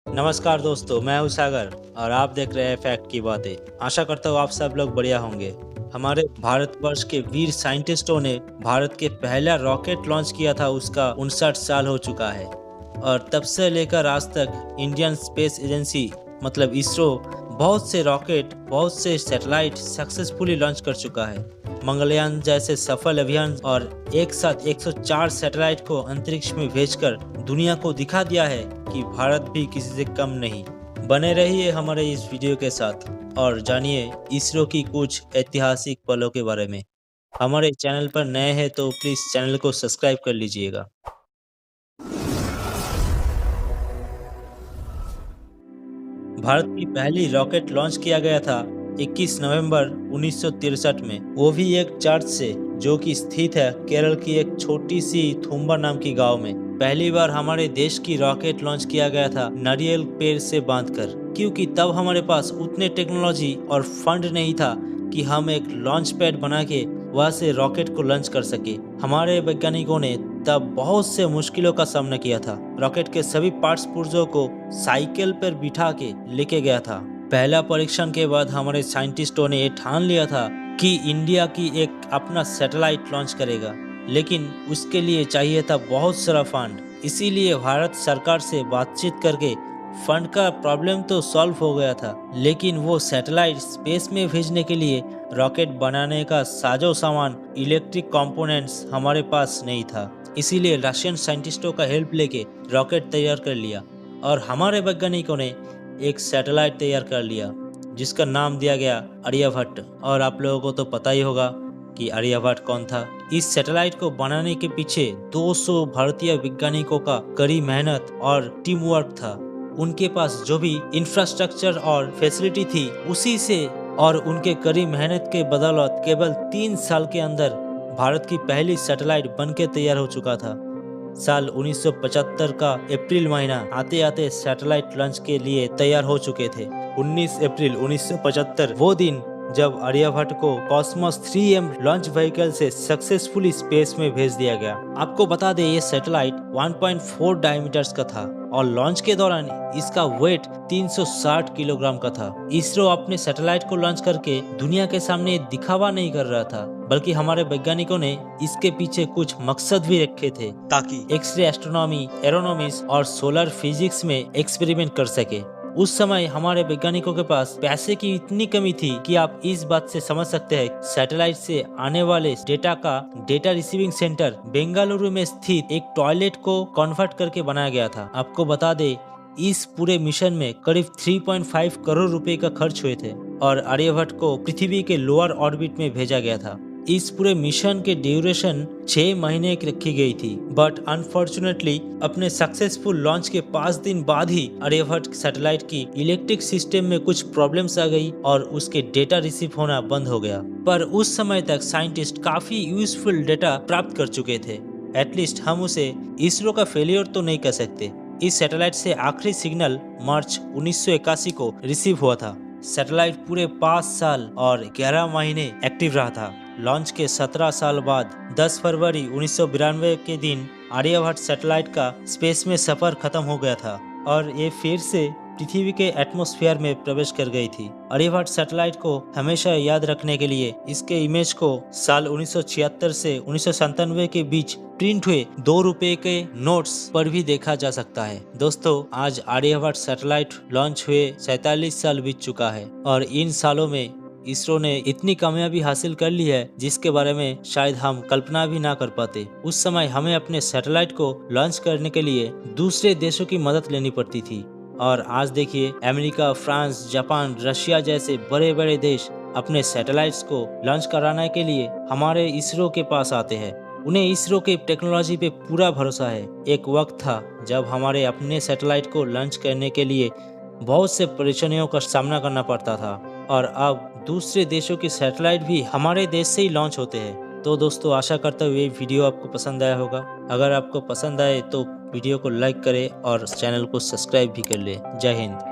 नमस्कार दोस्तों, मैं हूँ सागर और आप देख रहे हैं फैक्ट की बातें। आशा करता हूँ आप सब लोग बढ़िया होंगे। हमारे भारतवर्ष के वीर साइंटिस्टों ने भारत के पहला रॉकेट लॉन्च किया था, उसका 59 साल हो चुका है। और तब से लेकर आज तक इंडियन स्पेस एजेंसी मतलब इसरो बहुत से रॉकेट, बहुत से सैटेलाइट सक्सेसफुली लॉन्च कर चुका है। मंगलयान जैसे सफल अभियान और एक साथ 104 सैटेलाइट को अंतरिक्ष में भेजकर दुनिया को दिखा दिया है कि भारत भी किसी से कम नहीं। बने रहिए हमारे इस वीडियो के साथ और जानिए इसरो की कुछ ऐतिहासिक पलों के बारे में। हमारे चैनल पर नए हैं तो प्लीज़ चैनल को सब्सक्राइब कर लीजिएगा। भारत की पहली रॉकेट लॉन्च किया गया था 21 नवंबर 1963 में, वो भी एक चर्च से जो कि स्थित है केरल की एक छोटी सी थुम्बा नाम की गांव में। पहली बार हमारे देश की रॉकेट लॉन्च किया गया था नारियल पेड़ से बांधकर, क्योंकि तब हमारे पास उतने टेक्नोलॉजी और फंड नहीं था कि हम एक लॉन्च पैड बना के वहां से रॉकेट को लॉन्च कर सके। हमारे वैज्ञानिकों ने तब बहुत से मुश्किलों का सामना किया था। रॉकेट के सभी पार्ट्स पुर्जों को साइकिल पर बिठा के लेके गया था। पहला परीक्षण के बाद हमारे साइंटिस्टों ने ये ठान लिया था कि इंडिया की एक अपना सैटेलाइट लॉन्च करेगा, लेकिन उसके लिए चाहिए था बहुत सारा फंड। इसीलिए भारत सरकार से बातचीत करके फंड का प्रॉब्लम तो सॉल्व हो गया था, लेकिन वो सैटेलाइट स्पेस में भेजने के लिए रॉकेट बनाने का साजो सामान, इलेक्ट्रिक कंपोनेंट्स हमारे पास नहीं था। इसीलिए रशियन साइंटिस्टों का हेल्प लेके रॉकेट तैयार कर लिया और हमारे वैज्ञानिकों ने एक सैटेलाइट तैयार कर लिया जिसका नाम दिया गया आर्यभट्ट। और आप लोगों को तो पता ही होगा कि आर्यभट्ट कौन था। इस सैटेलाइट को बनाने के पीछे 200 भारतीय वैज्ञानिकों का कड़ी मेहनत और टीम वर्क था। उनके पास जो भी इंफ्रास्ट्रक्चर और फैसिलिटी थी उसी से और उनके कड़ी मेहनत के बदौलत केवल 3 साल के अंदर भारत की पहली सैटेलाइट बनके तैयार हो चुका था। साल 1975 का अप्रैल महीना आते आते सैटेलाइट लॉन्च के लिए तैयार हो चुके थे। 19 अप्रैल 1975 वो दिन जब आर्यभट्ट को कॉस्मोस 3M लॉन्च व्हीकल से सक्सेसफुली स्पेस में भेज दिया गया। आपको बता दें ये सैटेलाइट 1.4 डायमीटर्स का था और लॉन्च के दौरान इसका वेट 360 किलोग्राम का था। इसरो अपने सैटेलाइट को लॉन्च करके दुनिया के सामने दिखावा नहीं कर रहा था, बल्कि हमारे वैज्ञानिकों ने इसके पीछे कुछ मकसद भी रखे थे ताकि एक्सरे एस्ट्रोनॉमी, एरोनॉमिक्स और सोलर फिजिक्स में एक्सपेरिमेंट कर सके। उस समय हमारे वैज्ञानिकों के पास पैसे की इतनी कमी थी कि आप इस बात से समझ सकते हैं। सैटेलाइट से आने वाले डेटा का डेटा रिसीविंग सेंटर बेंगलुरु में स्थित एक टॉयलेट को कन्वर्ट करके बनाया गया था। आपको बता दे इस पूरे मिशन में करीब 3.5 करोड़ रुपए का खर्च हुए थे और आर्यभट्ट को पृथ्वी के लोअर ऑर्बिट में भेजा गया था। इस पूरे मिशन के ड्यूरेशन 6 महीने की रखी गई थी, बट अनफॉर्चुनेटली अपने सक्सेसफुल लॉन्च के 5 दिन बाद ही आर्यभट्ट सैटेलाइट की इलेक्ट्रिक सिस्टम में कुछ प्रॉब्लम्स आ गई और उसके डेटा रिसीव होना बंद हो गया। पर उस समय तक साइंटिस्ट काफी यूजफुल डेटा प्राप्त कर चुके थे। एटलीस्ट हम उसे इसरो का फेलियर तो नहीं कह सकते। इस सैटेलाइट से आखिरी सिग्नल मार्च 1981 को रिसीव हुआ था। सैटेलाइट पूरे 5 साल और 11 महीने एक्टिव रहा था। लॉन्च के 17 साल बाद 10 फरवरी 1992 के दिन आर्यभट्ट सैटेलाइट का स्पेस में सफर खत्म हो गया था और ये फिर से पृथ्वी के एटमॉस्फेयर में प्रवेश कर गई थी। आर्यभट्ट सैटेलाइट को हमेशा याद रखने के लिए इसके इमेज को साल 1976 से 1997 के बीच प्रिंट हुए 2 रुपए के नोट्स पर भी देखा जा सकता है। दोस्तों, आज आर्यभट्ट सैटेलाइट लॉन्च हुए 47 साल बीत चुका है और इन सालों में इसरो ने इतनी कामयाबी हासिल कर ली है जिसके बारे में शायद हम कल्पना भी ना कर पाते। उस समय हमें अपने सैटेलाइट को लॉन्च करने के लिए दूसरे देशों की मदद लेनी पड़ती थी और आज देखिए अमेरिका, फ्रांस, जापान, रशिया जैसे बड़े बड़े देश अपने सैटेलाइट्स को लॉन्च कराने के लिए हमारे इसरो के पास आते हैं। उन्हें इसरो के टेक्नोलॉजी पे पूरा भरोसा है। एक वक्त था जब हमारे अपने सैटेलाइट को लॉन्च करने के लिए बहुत से परेशानियों का सामना करना पड़ता था और अब दूसरे देशों के सैटेलाइट भी हमारे देश से ही लॉन्च होते हैं। तो दोस्तों, आशा करता हूँ ये वीडियो आपको पसंद आया होगा। अगर आपको पसंद आए तो वीडियो को लाइक करें और चैनल को सब्सक्राइब भी कर ले। जय हिंद।